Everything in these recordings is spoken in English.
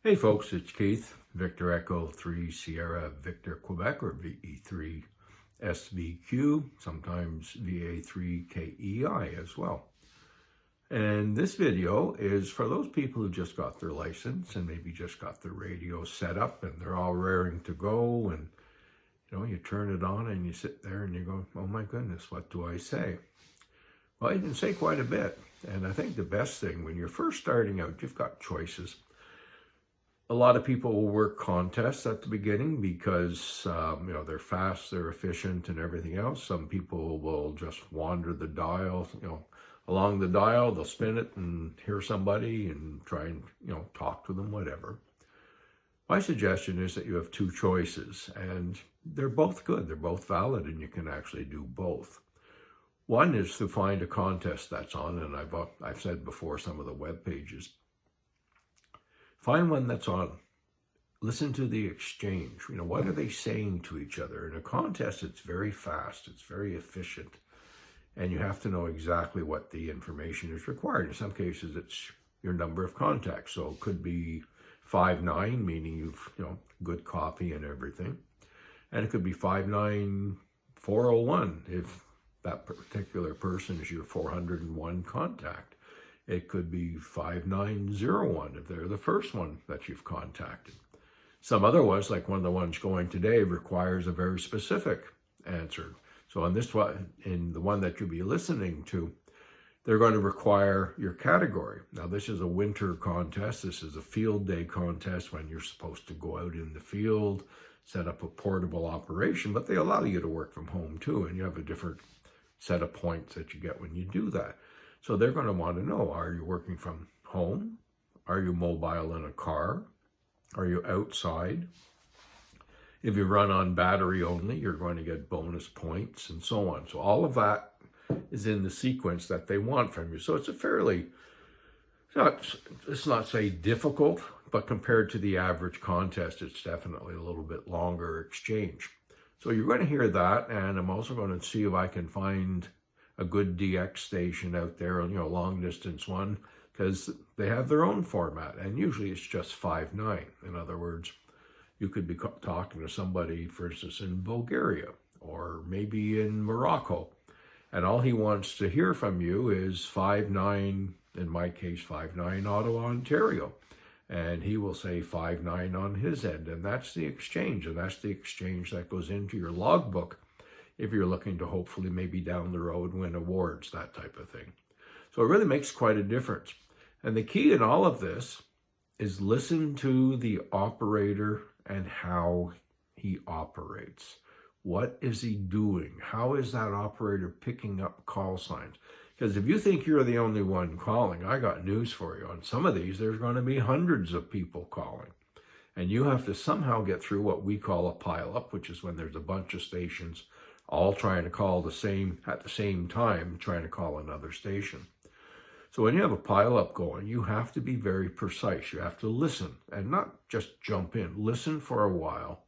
Hey folks, it's Keith, Victor Echo 3 Sierra Victor Quebec, or VE3SVQ, sometimes VA3KEI as well. And this video is for those people who just got their license and maybe just got their radio set up and they're all raring to go, and you turn it on and you sit there and you go, oh my goodness, what do I say? Well, you can say quite a bit. And I think the best thing when you're first starting out, you've got choices. A lot of people will work contests at the beginning because, they're fast, they're efficient and everything else. Some people will just wander the dial, along the dial, they'll spin it and hear somebody and try and, talk to them, whatever. My suggestion is that you have two choices, and they're both good. They're both valid, and you can actually do both. One is to find a contest that's on, and I've said before some of the web pages. Find one that's on. Listen to the exchange. What are they saying to each other? In a contest, it's very fast. It's very efficient. And you have to know exactly what the information is required. In some cases, it's your number of contacts. So it could be 59, meaning you've, good copy and everything. And it could be 59401 if that particular person is your 401 contact. It could be 5901 if they're the first one that you've contacted. Some other ones, like one of the ones going today, requires a very specific answer. So on this one, in the one that you'll be listening to, they're going to require your category. Now, this is a winter contest. This is a field day contest when you're supposed to go out in the field, set up a portable operation, but they allow you to work from home too, and you have a different set of points that you get when you do that. So they're going to want to know, are you working from home? Are you mobile in a car? Are you outside? If you run on battery only, you're going to get bonus points and so on. So all of that is in the sequence that they want from you. So it's a fairly, let's not say difficult, but compared to the average contest, it's definitely a little bit longer exchange. So you're going to hear that, and I'm also going to see if I can find a good DX station out there, long distance one, because they have their own format, and usually it's just 5.9. In other words, you could be talking to somebody, for instance, in Bulgaria or maybe in Morocco, and all he wants to hear from you is 5.9, in my case 5.9 Ottawa, Ontario, and he will say 5.9 on his end, and that's the exchange, and that's the exchange that goes into your logbook if you're looking to hopefully maybe down the road win awards, that type of thing. So it really makes quite a difference. And the key in all of this is listen to the operator and how he operates. What is he doing? How is that operator picking up call signs? Because if you think you're the only one calling, I got news for you. On some of these, there's going to be hundreds of people calling. And you have to somehow get through what we call a pile-up, which is when there's a bunch of stations all trying to call at the same time, trying to call another station. So when you have a pile-up going, you have to be very precise. You have to listen and not just jump in. Listen for a while.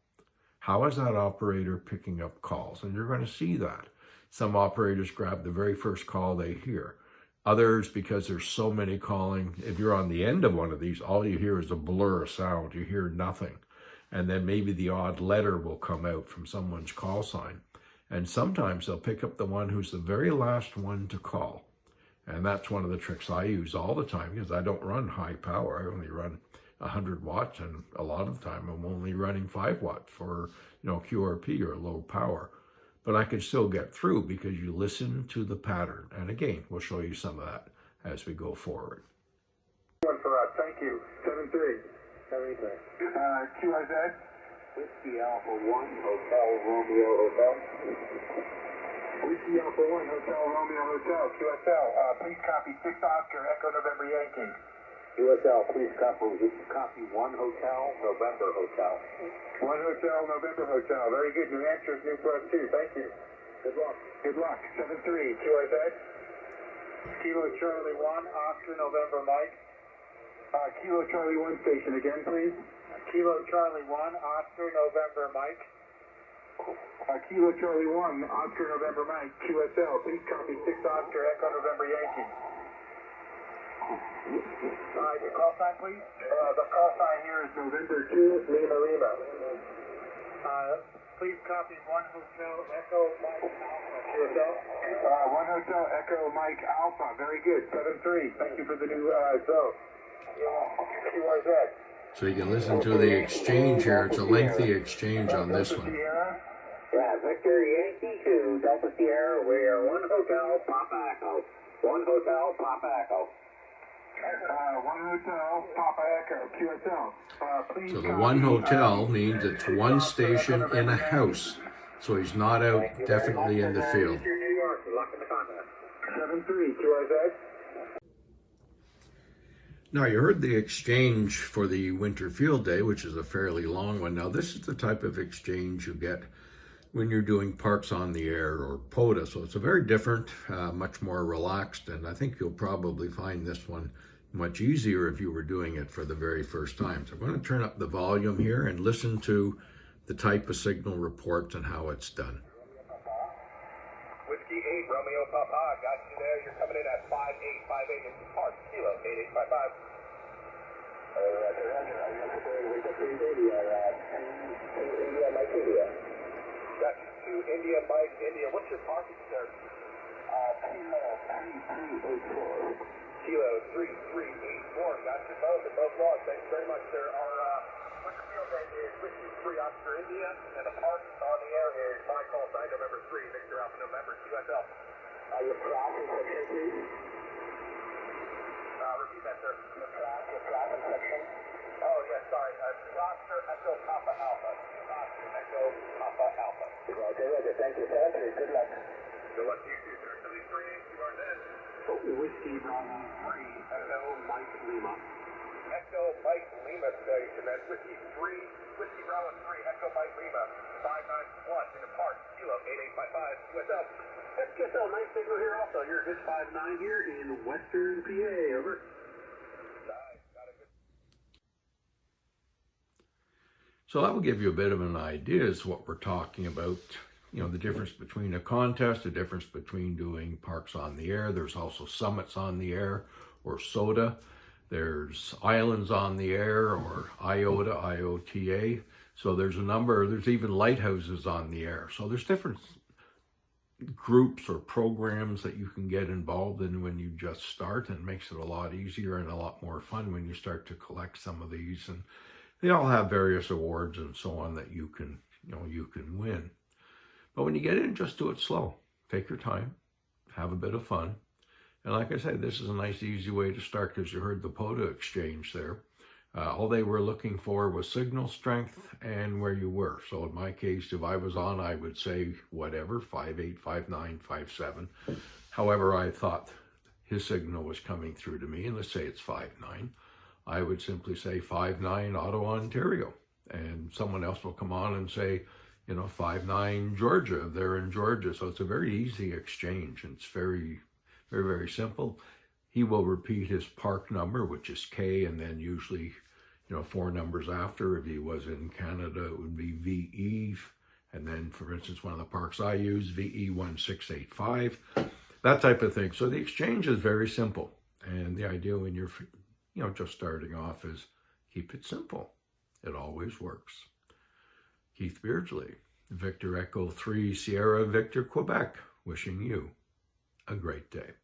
How is that operator picking up calls? And you're going to see that. Some operators grab the very first call they hear. Others, because there's so many calling, if you're on the end of one of these, all you hear is a blur of sound. You hear nothing. And then maybe the odd letter will come out from someone's call sign. And sometimes they'll pick up the one who's the very last one to call. And that's one of the tricks I use all the time, because I don't run high power. I only run 100 watts, and a lot of the time I'm only running 5 watts for, QRP or low power. But I can still get through because you listen to the pattern. And again, we'll show you some of that as we go forward. One for us. Thank you. 7-3. QRZ. Whiskey Alpha 1, Hotel Romeo Hotel. Whiskey Alpha 1, Hotel Romeo Hotel. QSL, please copy 6 Oscar, Echo November Yankee. QSL, please copy 1 Hotel November Hotel. 1 Hotel November Hotel. Very good. New Hampshire is new for us too. Thank you. Good luck. Good luck. 7-3. QRZ. Kilo Charlie 1, Oscar November Mike. Kilo Charlie 1 station again, please. Kilo Charlie 1, Oscar November Mike. Kilo Charlie 1, Oscar November Mike, QSL. Please copy 6 Oscar, Echo November Yankee. Your call sign, please? The call sign here is November 2, Lima Lima. Please copy 1 Hotel Echo Mike Alpha. QSL? 1 Hotel Echo Mike Alpha. Very good. 7-3. Thank you for the new zone. QRZ. So you can listen to the exchange here. It's a lengthy exchange on this one. Yeah, Victor Yankee 2, Delta Sierra, we are 1 Hotel, Papa Echo. 1 Hotel, Papa Echo. 1 Hotel, Papa Echo, QSL. So the 1 hotel means it's 1 station in a house. So he's not out definitely in the field. New York, lock in the contact. 7-3, QRZ. Now you heard the exchange for the winter field day, which is a fairly long one. Now this is the type of exchange you get when you're doing parks on the air or Pota. So it's a very different, much more relaxed, and I think you'll probably find this one much easier if you were doing it for the very first time. So I'm going to turn up the volume here and listen to the type of signal reports and how it's done. Whiskey 8, Romeo Papa, got you there. You're coming in at 5858 in Park, Kilo 8855. Got you to India, Mike, India. What's your parking, sir? Kilo 3384. Got you both at both logs. Thanks very much, sir. Our winter field day is Whiskey 3 Oscar India, and the park on the air is my call sign November 3, Victor Alpha November, QSL. Your traffic section, please. Repeat that, sir. Your traffic section. Oh, yes, sorry. Oscar Echo Papa Alpha. Oscar Echo Papa Alpha. Roger. Thank you, sir. Good luck. Good luck to you too, sir. 7338, you are then. Whiskey Bravo 3, Echo Mike Lima. Echo Mike Lima station. That's Whiskey 3, Whiskey Bravo 3, Echo Mike Lima. 591 in the park, Kilo 8855, QSL. That's QSL, nice signal here also. You're a good 5-9 here in Western PA, over. Nice, got a good. So that will give you a bit of an idea as to what we're talking about. You know, the difference between a contest, the difference between doing parks on the air. There's also summits on the air or SOTA. There's islands on the air or IOTA, IOTA. So there's even lighthouses on the air. So there's different groups or programs that you can get involved in when you just start, and it makes it a lot easier and a lot more fun when you start to collect some of these. And they all have various awards and so on that you can win. But when you get in, just do it slow. Take your time, have a bit of fun. And like I said, this is a nice, easy way to start because you heard the Pota exchange there. All they were looking for was signal strength and where you were. So in my case, if I was on, I would say whatever, 5.8, 5.9, 5.7. However, I thought his signal was coming through to me, and let's say it's 5.9. I would simply say 5.9 Ottawa, Ontario. And someone else will come on and say, 5.9 Georgia. They're in Georgia. So it's a very easy exchange. And it's very, very, very simple. He will repeat his park number, which is K, and then usually, 4 numbers after. If he was in Canada, it would be VE. And then, for instance, one of the parks I use, VE1685, that type of thing. So the exchange is very simple. And the idea when you're, just starting off is keep it simple. It always works. Keith Beardsley, Victor Echo 3 Sierra Victor Quebec, wishing you a great day.